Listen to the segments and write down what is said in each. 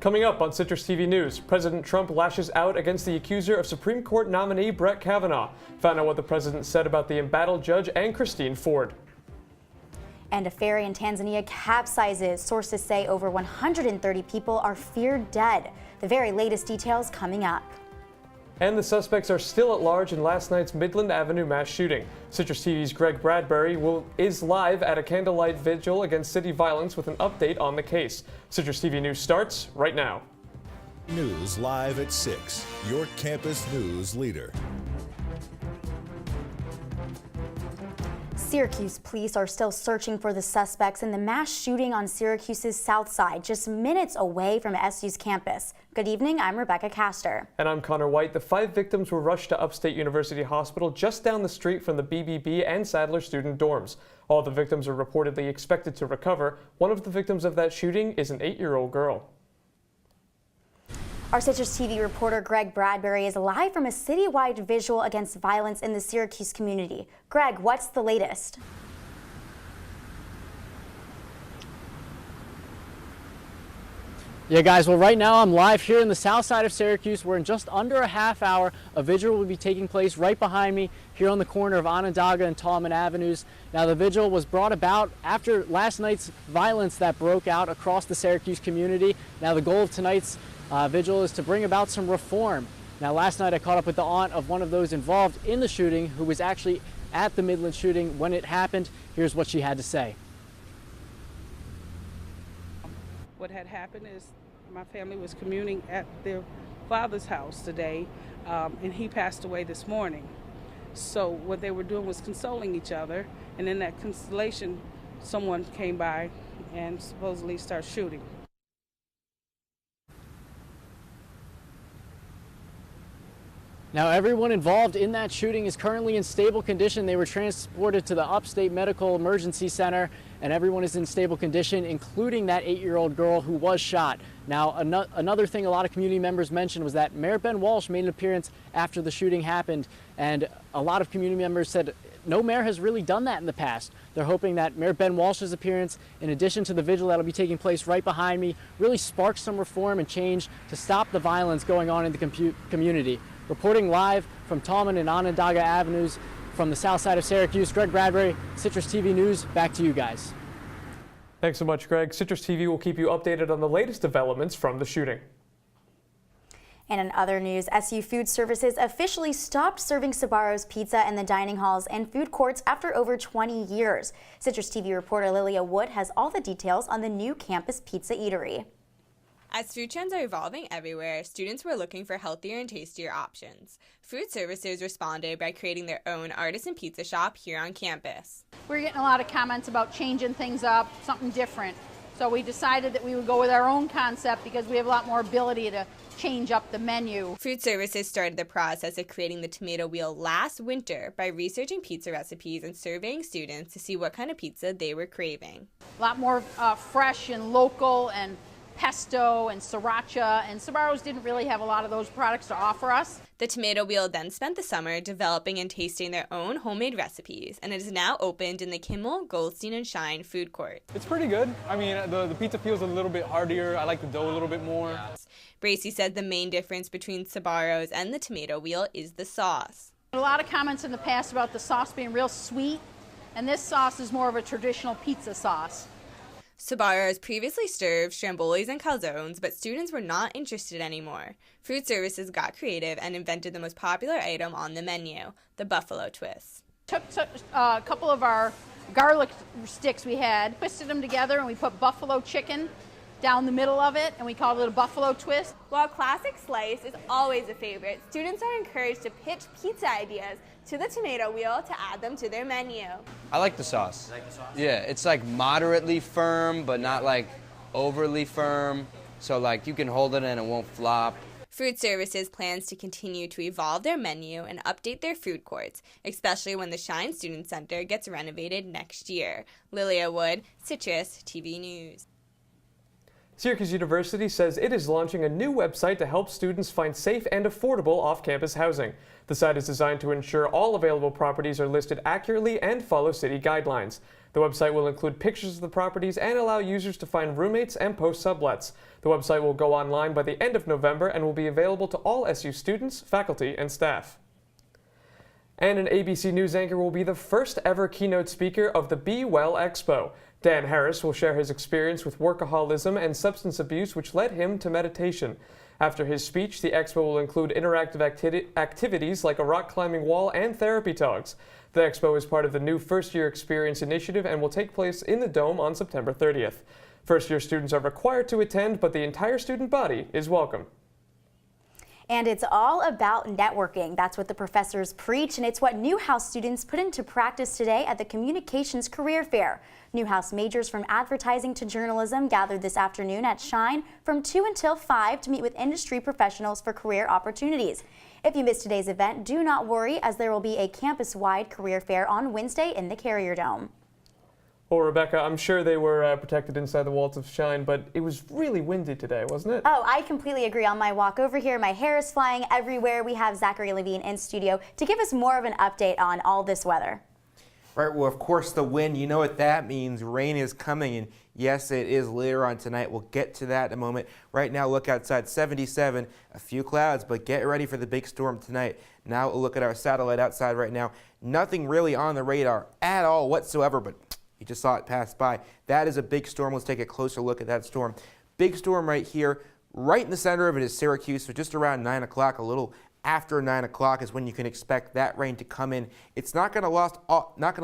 Coming up on Citrus TV News, President Trump lashes out against the accuser of Supreme Court nominee Brett Kavanaugh. Found out what the president said about the embattled judge and Christine Ford. And a ferry in Tanzania capsizes. Sources say over 130 people are feared dead. The very latest details coming up. And the suspects are still at large in last night's Midland Avenue mass shooting. Citrus TV's Greg Bradbury is live at a candlelight vigil against city violence with an update on the case. Citrus TV News starts right now. News live at 6, your campus news leader. Syracuse police are still searching for the suspects in the mass shooting on Syracuse's south side, just minutes away from SU's campus. Good evening, I'm Rebekah Castor. And I'm Conor Wight. The 5 victims were rushed to Upstate University Hospital just down the street from the BBB and Sadler student dorms. All the victims are reportedly expected to recover. One of the victims of that shooting is an 8-year-old girl. Our Citrus TV reporter Greg Bradbury is live from a citywide vigil against violence in the Syracuse community. Greg, what's the latest? Yeah, guys, well, right now I'm live here in the south side of Syracuse, where in just under a half hour, a vigil will be taking place right behind me here on the corner of Onondaga and Tallman Avenues. Now, the vigil was brought about after last night's violence that broke out across the Syracuse community. Now, the goal of tonight's vigil is to bring about some reform. Now, last night I caught up with the aunt of one of those involved in the shooting, who was actually at the Midland shooting when it happened. Here's what she had to say. What had happened is my family was communing at their father's house today, and he passed away this morning. So what they were doing was consoling each other, and in that consolation, someone came by and supposedly started shooting. Now, everyone involved in that shooting is currently in stable condition. They were transported to the Upstate Medical Emergency Center, and everyone is in stable condition, including that 8-year-old girl who was shot. Now, another thing a lot of community members mentioned was that Mayor Ben Walsh made an appearance after the shooting happened, and a lot of community members said no mayor has really done that in the past. They're hoping that Mayor Ben Walsh's appearance, in addition to the vigil that'll be taking place right behind me, really sparks some reform and change to stop the violence going on in the community. Reporting live from Tallman and Onondaga Avenues from the south side of Syracuse, Greg Bradbury, Citrus TV News. Back to you guys. Thanks so much, Greg. Citrus TV will keep you updated on the latest developments from the shooting. And in other news, SU Food Services officially stopped serving Sbarro's pizza in the dining halls and food courts after over 20 years. Citrus TV reporter Lilia Wood has all the details on the new campus pizza eatery. As food trends are evolving everywhere, students were looking for healthier and tastier options. Food Services responded by creating their own artisan pizza shop here on campus. We're getting a lot of comments about changing things up, something different. So we decided that we would go with our own concept because we have a lot more ability to change up the menu. Food Services started the process of creating the tomato wheel last winter by researching pizza recipes and surveying students to see what kind of pizza they were craving. A lot more fresh and local and pesto and sriracha, and Sbarro's didn't really have a lot of those products to offer us. The tomato wheel then spent the summer developing and tasting their own homemade recipes, and it is now opened in the Kimmel, Goldstein, and Shine food court. It's pretty good. I mean, the pizza feels a little bit heartier. I like the dough a little bit more. Bracy said the main difference between Sbarro's and the tomato wheel is the sauce. A lot of comments in the past about the sauce being real sweet, and this sauce is more of a traditional pizza sauce. Sbarro's previously served strambolis and calzones, but students were not interested anymore. Food Services got creative and invented the most popular item on the menu, the buffalo twist. Took a couple of our garlic sticks we had, twisted them together, and we put buffalo chicken down the middle of it, and we called it a buffalo twist. While classic slice is always a favorite, students are encouraged to pitch pizza ideas to the tomato wheel to add them to their menu. I like the sauce. You like the sauce? Yeah, it's like moderately firm, but not like overly firm. So like you can hold it and it won't flop. Food Services plans to continue to evolve their menu and update their food courts, especially when the Shine Student Center gets renovated next year. Lilia Wood, Citrus TV News. Syracuse University says it is launching a new website to help students find safe and affordable off-campus housing. The site is designed to ensure all available properties are listed accurately and follow city guidelines. The website will include pictures of the properties and allow users to find roommates and post sublets. The website will go online by the end of November and will be available to all SU students, faculty, and staff. And an ABC News anchor will be the first ever keynote speaker of the Be Well Expo. Dan Harris will share his experience with workaholism and substance abuse, which led him to meditation. After his speech, the expo will include interactive activities like a rock climbing wall and therapy talks. The expo is part of the new First Year Experience initiative and will take place in the Dome on September 30th. First-year students are required to attend, but the entire student body is welcome. And it's all about networking. That's what the professors preach, and it's what Newhouse students put into practice today at the Communications Career Fair. Newhouse majors from advertising to journalism gathered this afternoon at Shine from 2 until 5 to meet with industry professionals for career opportunities. If you missed today's event, do not worry, as there will be a campus-wide career fair on Wednesday in the Carrier Dome. Well, Rebekah, I'm sure they were protected inside the walls of Shine, but it was really windy today, wasn't it? Oh, I completely agree. On my walk over here, my hair is flying everywhere. We have Zachary Levine in studio to give us more of an update on all this weather. Right, well, of course, the wind, you know what that means. Rain is coming, and yes, it is later on tonight. We'll get to that in a moment. Right now, look outside, 77, a few clouds, but get ready for the big storm tonight. Now, a look at our satellite outside right now. Nothing really on the radar at all whatsoever, but you just saw it pass by. That is a big storm. Let's take a closer look at that storm. Big storm right here. Right in the center of it is Syracuse, so just around 9 o'clock, a little after 9 o'clock is when you can expect that rain to come in. It's not going to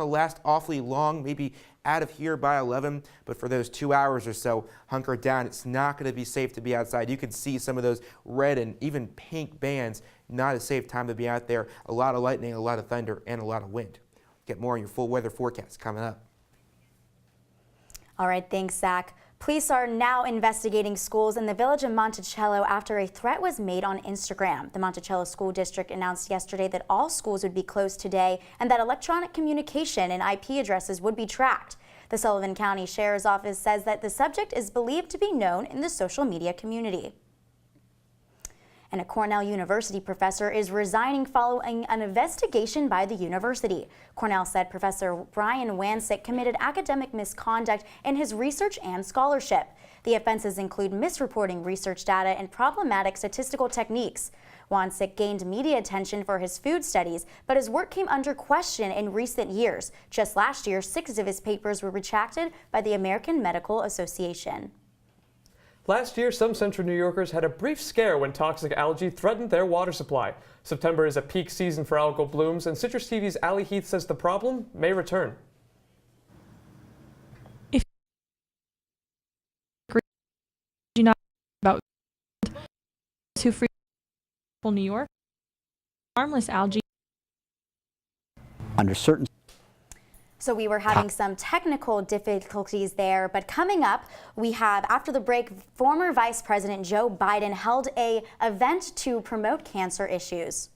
last awfully long, maybe out of here by 11, but for those 2 hours or so, hunker down. It's not going to be safe to be outside. You can see some of those red and even pink bands. Not a safe time to be out there. A lot of lightning, a lot of thunder, and a lot of wind. Get more on your full weather forecast coming up. All right, thanks, Zach. Police are now investigating schools in the village of Monticello after a threat was made on Instagram. The Monticello School District announced yesterday that all schools would be closed today and that electronic communication and IP addresses would be tracked. The Sullivan County Sheriff's Office says that the subject is believed to be known in the social media community. And a Cornell University professor is resigning following an investigation by the university. Cornell said Professor Brian Wansik committed academic misconduct in his research and scholarship. The offenses include misreporting research data and problematic statistical techniques. Wansik gained media attention for his food studies, but his work came under question in recent years. Just last year, 6 of his papers were retracted by the American Medical Association. Last year, some Central New Yorkers had a brief scare when toxic algae threatened their water supply. September is a peak season for algal blooms, and Citrus TV's Ali Heath says the problem may return. If you know about who free New York, harmless algae under certain. So we were having some technical difficulties there, but coming up, we have, after the break, former Vice President Joe Biden held an event to promote cancer issues.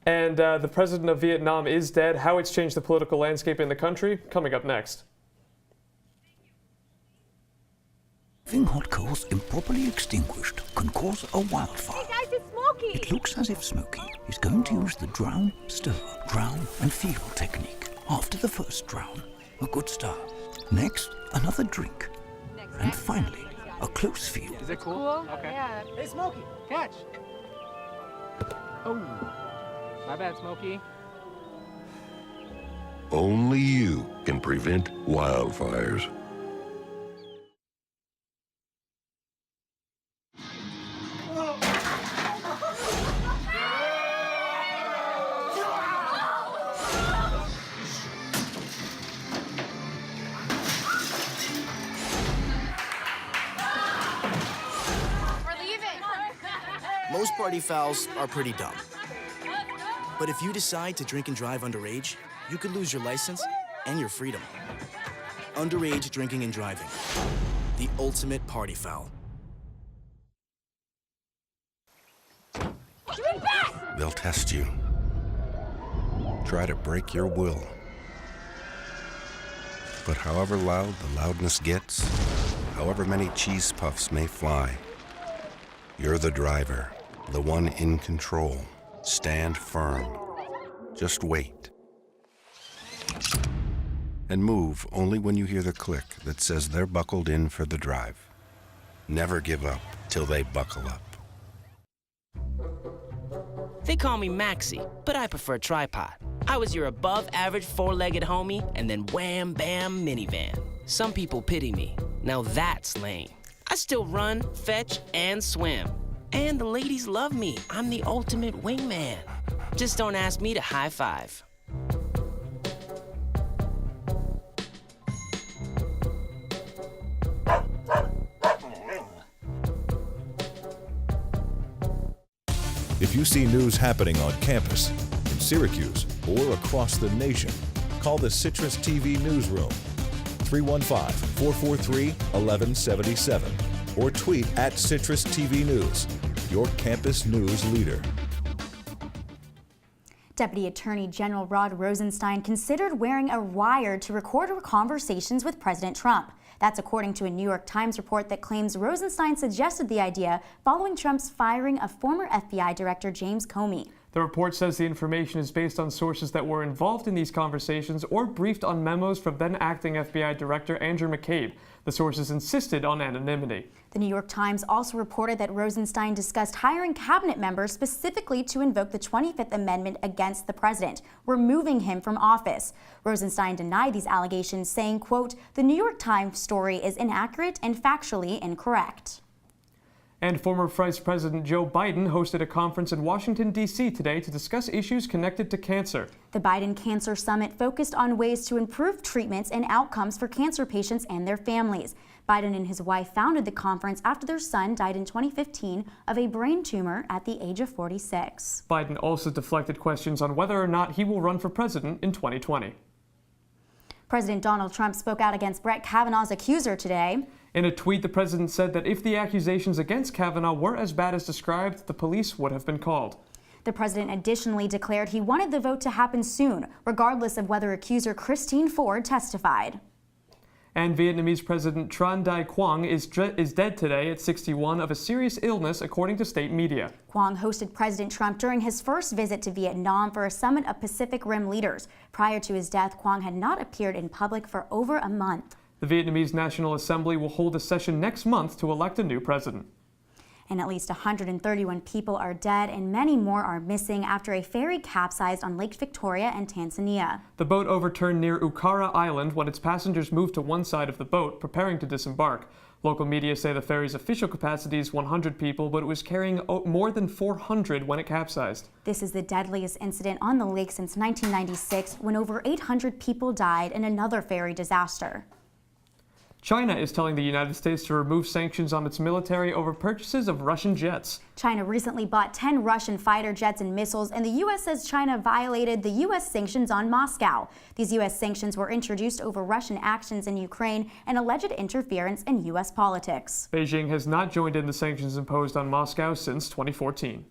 And the president of Vietnam is dead. How it's changed the political landscape in the country, coming up next. Leaving hot coals improperly extinguished can cause a wildfire. Hey guys, it's Smokey! It looks as if Smokey is going to use the drown, stir, drown and feel technique. After the first drown, a good start. Next, another drink. And finally, a close feel. Is it cool? Okay. Yeah. Hey, Smokey, catch! Oh, my bad, Smokey. Only you can prevent wildfires. Most party fouls are pretty dumb. But if you decide to drink and drive underage, you could lose your license and your freedom. Underage drinking and driving. The ultimate party foul. They'll test you. Try to break your will. But however loud the loudness gets, however many cheese puffs may fly. You're the driver, the one in control. Stand firm. Just wait. And move only when you hear the click that says they're buckled in for the drive. Never give up till they buckle up. They call me Maxie, but I prefer tripod. I was your above-average four-legged homie, and then wham, bam, minivan. Some people pity me. Now that's lame. I still run, fetch, and swim. And the ladies love me. I'm the ultimate wingman. Just don't ask me to high five. If you see news happening on campus, in Syracuse, or across the nation, call the Citrus TV Newsroom, 315-443-1177, or tweet at Citrus TV News, your campus news leader. Deputy Attorney General Rod Rosenstein considered wearing a wire to record conversations with President Trump. That's according to a New York Times report that claims Rosenstein suggested the idea following Trump's firing of former FBI Director James Comey. The report says the information is based on sources that were involved in these conversations or briefed on memos from then acting FBI Director Andrew McCabe. The sources insisted on anonymity. The New York Times also reported that Rosenstein discussed hiring cabinet members specifically to invoke the 25th Amendment against the president, removing him from office. Rosenstein denied these allegations, saying, quote, "The New York Times story is inaccurate and factually incorrect." And former Vice President Joe Biden hosted a conference in Washington, D.C. today to discuss issues connected to cancer. The Biden Cancer Summit focused on ways to improve treatments and outcomes for cancer patients and their families. Biden and his wife founded the conference after their son died in 2015 of a brain tumor at the age of 46. Biden also deflected questions on whether or not he will run for president in 2020. President Donald Trump spoke out against Brett Kavanaugh's accuser today. In a tweet, the president said that if the accusations against Kavanaugh were as bad as described, the police would have been called. The president additionally declared he wanted the vote to happen soon, regardless of whether accuser Christine Ford testified. And Vietnamese President Tran Dai Quang is dead today at 61 of a serious illness, according to state media. Quang hosted President Trump during his first visit to Vietnam for a summit of Pacific Rim leaders. Prior to his death, Quang had not appeared in public for over a month. The Vietnamese National Assembly will hold a session next month to elect a new president. And at least 131 people are dead and many more are missing after a ferry capsized on Lake Victoria in Tanzania. The boat overturned near Ukara Island when its passengers moved to one side of the boat, preparing to disembark. Local media say the ferry's official capacity is 100 people, but it was carrying more than 400 when it capsized. This is the deadliest incident on the lake since 1996, when over 800 people died in another ferry disaster. China is telling the United States to remove sanctions on its military over purchases of Russian jets. China recently bought 10 Russian fighter jets and missiles, and the U.S. says China violated the U.S. sanctions on Moscow. These U.S. sanctions were introduced over Russian actions in Ukraine and alleged interference in U.S. politics. Beijing has not joined in the sanctions imposed on Moscow since 2014.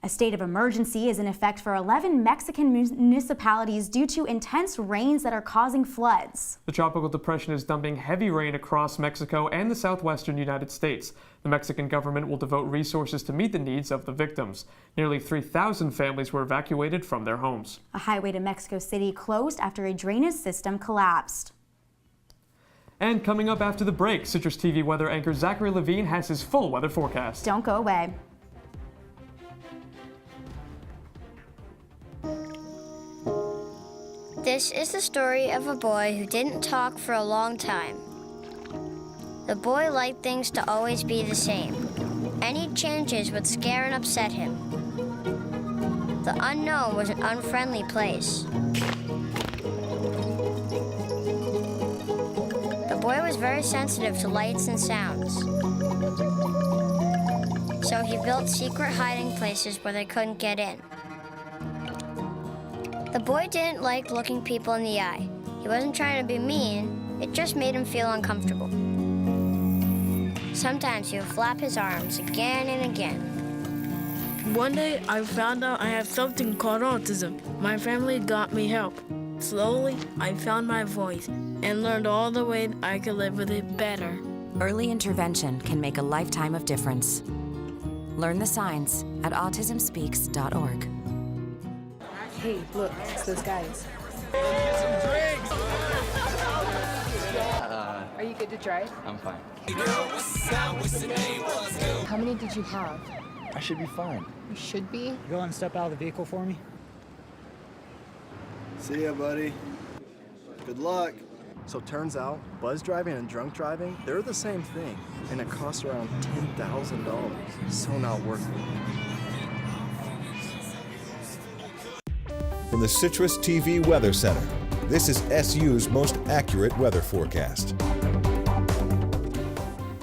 A state of emergency is in effect for 11 Mexican municipalities due to intense rains that are causing floods. The tropical depression is dumping heavy rain across Mexico and the southwestern United States. The Mexican government will devote resources to meet the needs of the victims. Nearly 3,000 families were evacuated from their homes. A highway to Mexico City closed after a drainage system collapsed. And coming up after the break, Citrus TV weather anchor Zachary Levine has his full weather forecast. Don't go away. This is the story of a boy who didn't talk for a long time. The boy liked things to always be the same. Any changes would scare and upset him. The unknown was an unfriendly place. The boy was very sensitive to lights and sounds. So he built secret hiding places where they couldn't get in. The boy didn't like looking people in the eye. He wasn't trying to be mean, it just made him feel uncomfortable. Sometimes he would flap his arms again and again. One day I found out I have something called autism. My family got me help. Slowly, I found my voice and learned all the ways I could live with it better. Early intervention can make a lifetime of difference. Learn the signs at autismspeaks.org. Hey, look, it's those guys. Are you good to drive? I'm fine. How many did you have? I should be fine. You should be. Go and step out of the vehicle for me. See ya, buddy. Good luck. So turns out, buzz driving and drunk driving, they're the same thing, and it costs around $10,000. So not worth it. From the Citrus TV Weather Center, this is SU's most accurate weather forecast.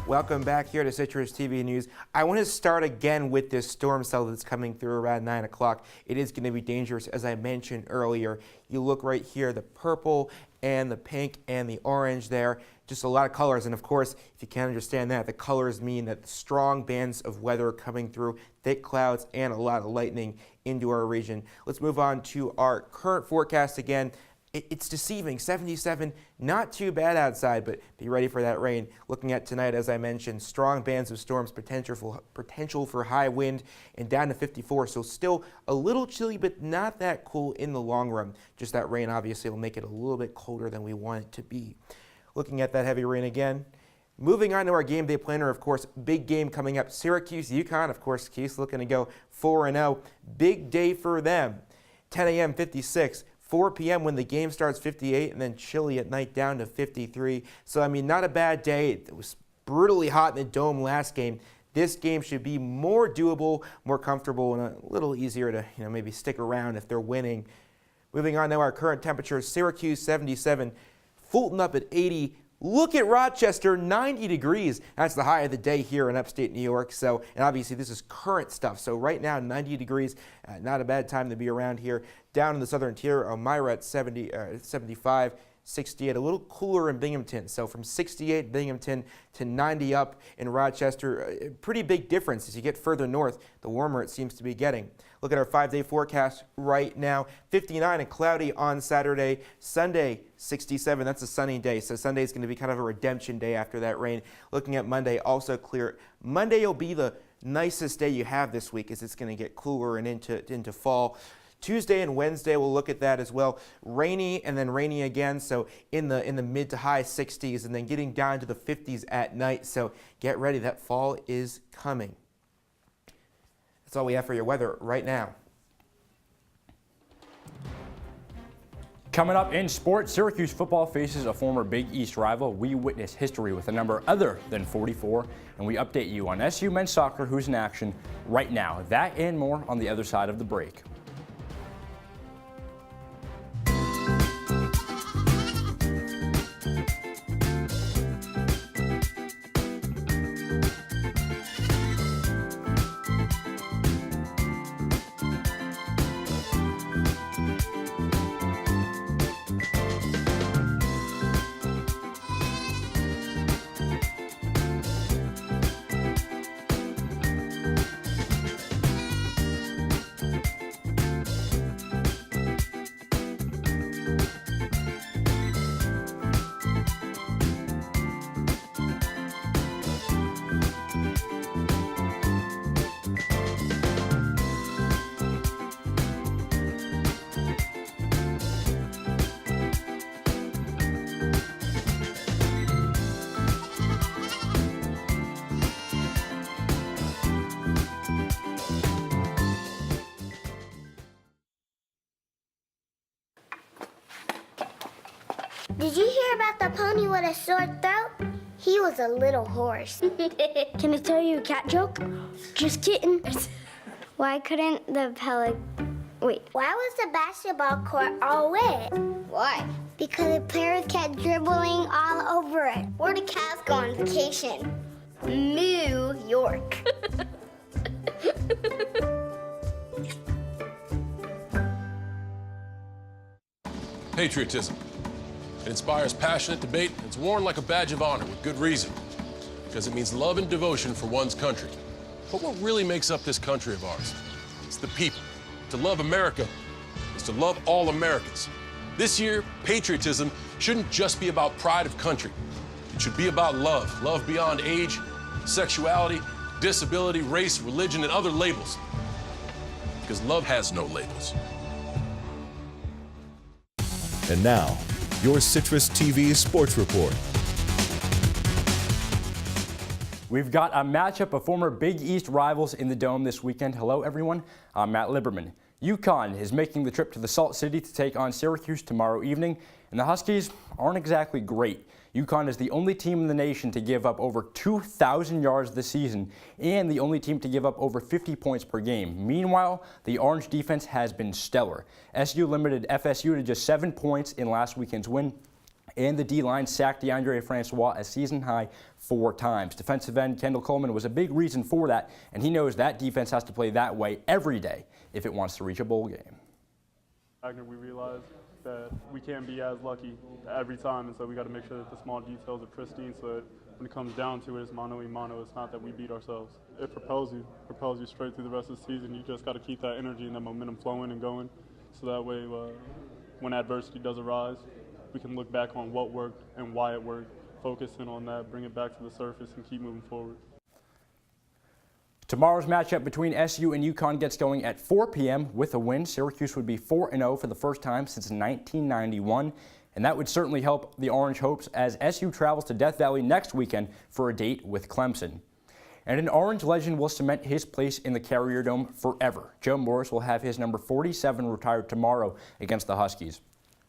Welcome back here to Citrus TV News. I want to start again with this storm cell that's coming through around 9 o'clock. It is going to be dangerous, as I mentioned earlier. You look right here, the purple and the pink and the orange there. Just a lot of colors. And of course, if you can't understand that, the colors mean that strong bands of weather coming through, thick clouds and a lot of lightning into our region. Let's move on to our current forecast again. It's deceiving. 77, not too bad outside, but be ready for that rain. Looking at tonight, as I mentioned, strong bands of storms, potential for high wind, and down to 54. So still a little chilly, but not that cool in the long run. Just that rain obviously will make it a little bit colder than we want it to be. Looking at that heavy rain again. Moving on to our game day planner, of course, big game coming up. Syracuse, UConn, of course, Keith's looking to go 4-0. Big day for them. 10 a.m., 56. 4 p.m. when the game starts, 58, and then chilly at night down to 53. So, I mean, not a bad day. It was brutally hot in the Dome last game. This game should be more doable, more comfortable, and a little easier to, maybe stick around if they're winning. Moving on now, our current temperatures, Syracuse 77, Fulton up at 80. Look at Rochester, 90 degrees. That's the high of the day here in upstate New York. So, and obviously this is current stuff. So right now, 90 degrees, not a bad time to be around here. Down in the southern tier, Elmira at 75, 68, a little cooler in Binghamton. So from 68 Binghamton to 90 up in Rochester, a pretty big difference as you get further north, the warmer it seems to be getting. Look at our 5-day forecast right now. 59 and cloudy on Saturday. Sunday, 67. That's a sunny day. So Sunday is going to be kind of a redemption day after that rain. Looking at Monday, also clear. Monday will be the nicest day you have this week as it's going to get cooler and into fall. Tuesday and Wednesday, we'll look at that as well. Rainy and then rainy again, so in the mid to high 60s and then getting down to the 50s at night. So get ready, that fall is coming. That's all we have for your weather right now. Coming up in sports, Syracuse football faces a former Big East rival. We witness history with a number other than 44, and we update you on SU men's soccer, who's in action right now. That and more on the other side of the break. Did you hear about the pony with a sore throat? He was a little horse. Can I tell you a cat joke? Just kidding. Why couldn't the Why was the basketball court all wet? Why? Because the players kept dribbling all over it. Where did cats go on vacation? New York. Patriotism. It inspires passionate debate, and it's worn like a badge of honor with good reason, because it means love and devotion for one's country. But what really makes up this country of ours? It's the people. To love America is to love all Americans. This year, patriotism shouldn't just be about pride of country. It It should be about love. Love beyond age, sexuality, disability, race, religion, and other labels. Because love has no labels. And now, your CitrusTV Sports Report. We've got a matchup of former Big East rivals in the Dome this weekend. Hello, everyone. I'm Matt Libberman. UConn is making the trip to the Salt City to take on Syracuse tomorrow evening, and the Huskies aren't exactly great. UConn is the only team in the nation to give up over 2,000 yards this season and the only team to give up over 50 points per game. Meanwhile, the Orange defense has been stellar. SU limited FSU to just 7 points in last weekend's win, and the D-line sacked DeAndre Francois a season-high 4 times. Defensive end Kendall Coleman was a big reason for that, and he knows that defense has to play that way every day if it wants to reach a bowl game. We realize that we can't be as lucky every time, and so we got to make sure that the small details are pristine so that when it comes down to it, it's mano a mano. It's not that we beat ourselves. It propels you straight through the rest of the season. You just got to keep that energy and that momentum flowing and going, so that way when adversity does arise, we can look back on what worked and why it worked, focus in on that, bring it back to the surface, and keep moving forward. Tomorrow's matchup between SU and UConn gets going at 4 p.m. With a win, Syracuse would be 4-0 for the first time since 1991, and that would certainly help the Orange hopes as SU travels to Death Valley next weekend for a date with Clemson. And an Orange legend will cement his place in the Carrier Dome forever. Joe Morris will have his number 47 retired tomorrow against the Huskies.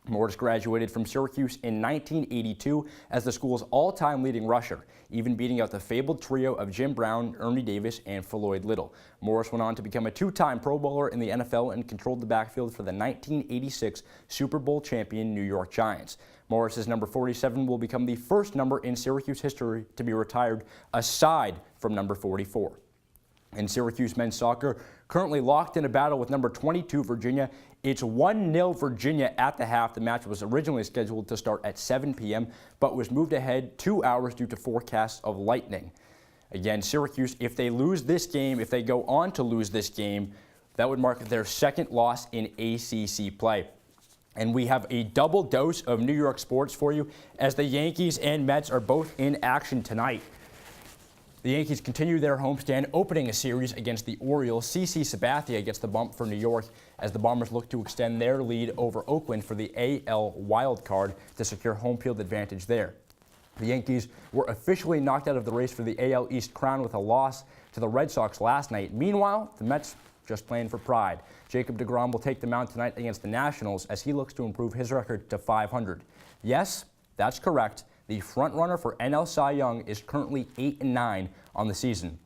Morris graduated from Syracuse in 1982 as the school's all-time leading rusher, even beating out the fabled trio of Jim Brown, Ernie Davis, and Floyd Little. Morris went on to become a 2-time Pro Bowler in the NFL and controlled the backfield for the 1986 Super Bowl champion New York Giants. Morris's number 47 will become the first number in Syracuse history to be retired, aside from number 44. In Syracuse men's soccer, currently locked in a battle with number 22 Virginia. It's 1-0 Virginia at the half. The match was originally scheduled to start at 7 p.m., but was moved ahead 2 hours due to forecasts of lightning. Again, Syracuse, if they lose this game, if they go on to lose this game, that would mark their second loss in ACC play. And we have a double dose of New York sports for you as the Yankees and Mets are both in action tonight. The Yankees continue their homestand, opening a series against the Orioles. CC Sabathia gets the bump for New York as the Bombers look to extend their lead over Oakland for the AL wild card to secure home field advantage there. The Yankees were officially knocked out of the race for the AL East crown with a loss to the Red Sox last night. Meanwhile, the Mets just playing for pride. Jacob deGrom will take the mound tonight against the Nationals as he looks to improve his record to 500. Yes, that's correct. The frontrunner for NL Cy Young is currently 8-9 on the season.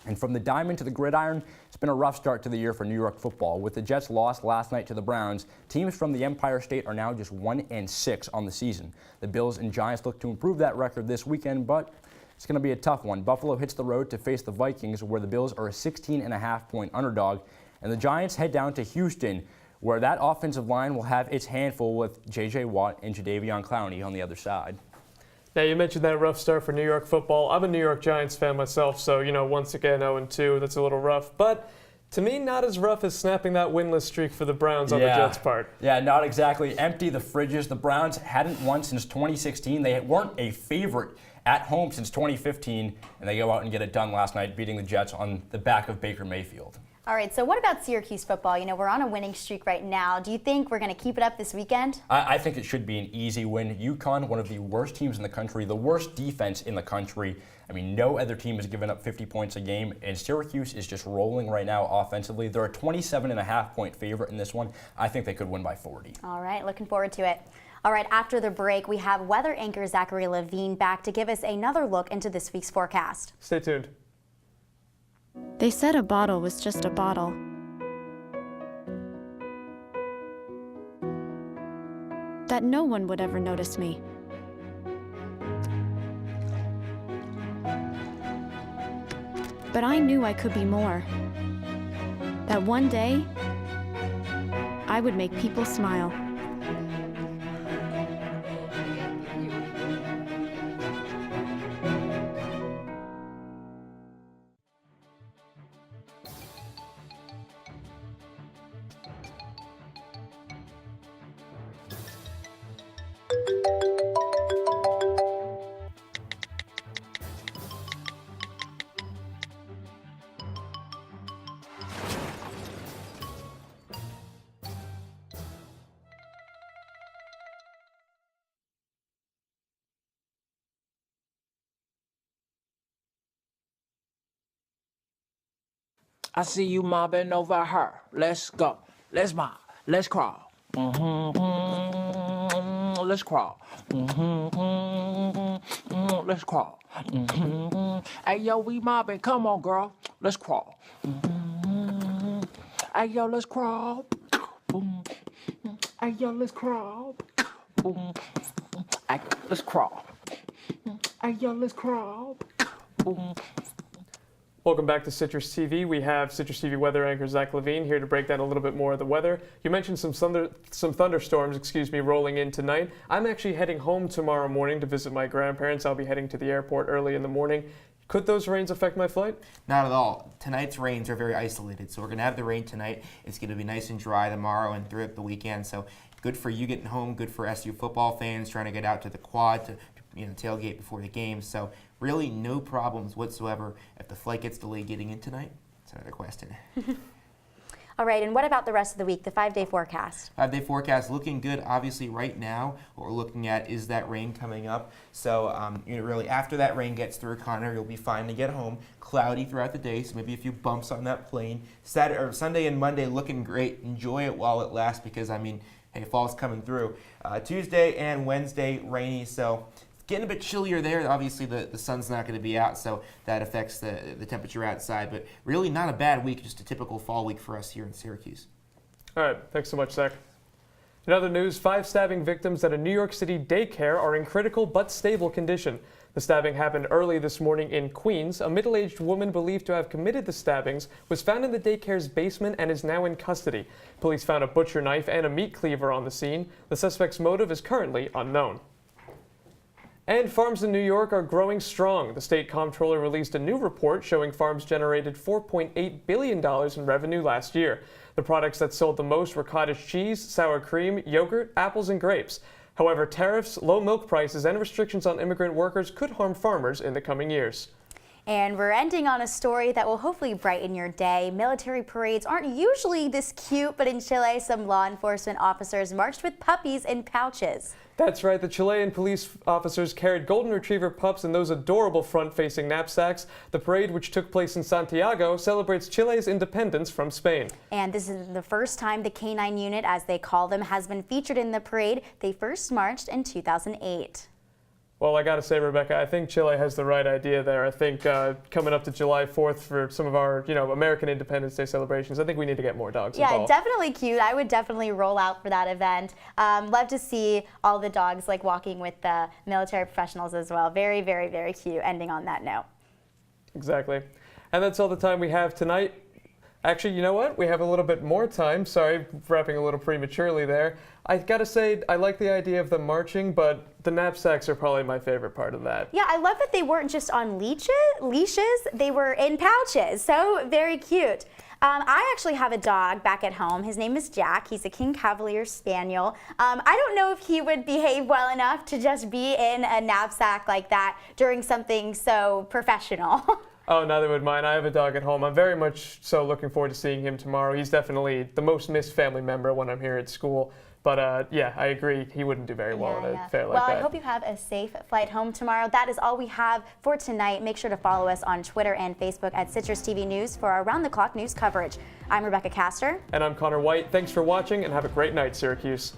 And from the diamond to the gridiron, it's been a rough start to the year for New York football. With the Jets' loss last night to the Browns, teams from the Empire State are now just 1-6 on the season. The Bills and Giants look to improve that record this weekend, but it's going to be a tough one. Buffalo hits the road to face the Vikings, where the Bills are a 16.5-point underdog, and the Giants head down to Houston, where that offensive line will have its handful with J.J. Watt and Jadeveon Clowney on the other side. Now, you mentioned that rough start for New York football. I'm a New York Giants fan myself, so, once again, 0-2, that's a little rough. But to me, not as rough as snapping that winless streak for the Browns on the Jets' part. Yeah, not exactly. Empty the fridges. The Browns hadn't won since 2016. They weren't a favorite at home since 2015, and they go out and get it done last night, beating the Jets on the back of Baker Mayfield. All right, so what about Syracuse football? We're on a winning streak right now. Do you think we're going to keep it up this weekend? I think it should be an easy win. UConn, one of the worst teams in the country, the worst defense in the country. No other team has given up 50 points a game, and Syracuse is just rolling right now offensively. They're a 27.5-point favorite in this one. I think they could win by 40. All right, looking forward to it. All right, after the break, we have weather anchor Zachary Levine back to give us another look into this week's forecast. Stay tuned. They said a bottle was just a bottle. That no one would ever notice me. But I knew I could be more. That one day, I would make people smile. I see you mobbing over her. Let's go. Let's mob. Let's crawl. Let's crawl. Let's crawl. Hey, yo, we mobbing. Come on, girl. Let's crawl. Hey, yo, let's crawl. Hey, yo, let's crawl. Hey, let's crawl. Hey, yo, let's crawl. Welcome back to Citrus TV. We have Citrus TV weather anchor Zach Levine here to break down a little bit more of the weather. You mentioned some thunderstorms, rolling in tonight. I'm actually heading home tomorrow morning to visit my grandparents. I'll be heading to the airport early in the morning. Could those rains affect my flight? Not at all. Tonight's rains are very isolated, so we're going to have the rain tonight. It's going to be nice and dry tomorrow and throughout the weekend, so good for you getting home, good for SU football fans trying to get out to the quad to tailgate before the game. So really no problems whatsoever. If the flight gets delayed getting in tonight, that's another question. All right, and what about the rest of the week, the 5-day forecast? 5-day forecast looking good. Obviously right now what we're looking at is that rain coming up. So really after that rain gets through, Conor, you'll be fine to get home. Cloudy throughout the day, so maybe a few bumps on that plane. Sunday and Monday looking great. Enjoy it while it lasts because, hey, fall's coming through. Tuesday and Wednesday rainy, so getting a bit chillier there. Obviously, the sun's not going to be out, so that affects the temperature outside. But really not a bad week, just a typical fall week for us here in Syracuse. All right, thanks so much, Zach. In other news, 5 stabbing victims at a New York City daycare are in critical but stable condition. The stabbing happened early this morning in Queens. A middle-aged woman believed to have committed the stabbings was found in the daycare's basement and is now in custody. Police found a butcher knife and a meat cleaver on the scene. The suspect's motive is currently unknown. And farms in New York are growing strong. The state comptroller released a new report showing farms generated $4.8 billion in revenue last year. The products that sold the most were cottage cheese, sour cream, yogurt, apples, and grapes. However, tariffs, low milk prices, and restrictions on immigrant workers could harm farmers in the coming years. And we're ending on a story that will hopefully brighten your day. Military parades aren't usually this cute, but in Chile, some law enforcement officers marched with puppies in pouches. That's right, the Chilean police officers carried golden retriever pups in those adorable front-facing knapsacks. The parade, which took place in Santiago, celebrates Chile's independence from Spain. And this is the first time the K9 unit, as they call them, has been featured in the parade. They first marched in 2008. Well, I gotta say, Rebekah, I think Chile has the right idea there. I think coming up to July 4th for some of our, American Independence Day celebrations, I think we need to get more dogs involved. Yeah, definitely cute. I would definitely roll out for that event. Love to see all the dogs walking with the military professionals as well. Very, very, very cute. Ending on that note. Exactly. And that's all the time we have tonight. Actually, you know what? We have a little bit more time. Sorry, wrapping a little prematurely there. I gotta say, I like the idea of them marching, but the knapsacks are probably my favorite part of that. Yeah, I love that they weren't just on leashes, they were in pouches. So very cute. I actually have a dog back at home. His name is Jack. He's a King Cavalier Spaniel. I don't know if he would behave well enough to just be in a knapsack like that during something so professional. Oh, neither would mine. I have a dog at home. I'm very much so looking forward to seeing him tomorrow. He's definitely the most missed family member when I'm here at school. But yeah, I agree. He wouldn't do very well in a fair like that. Well, I hope you have a safe flight home tomorrow. That is all we have for tonight. Make sure to follow us on Twitter and Facebook at Citrus TV News for our round-the-clock news coverage. I'm Rebekah Castor. And I'm Conor Wight. Thanks for watching and have a great night, Syracuse.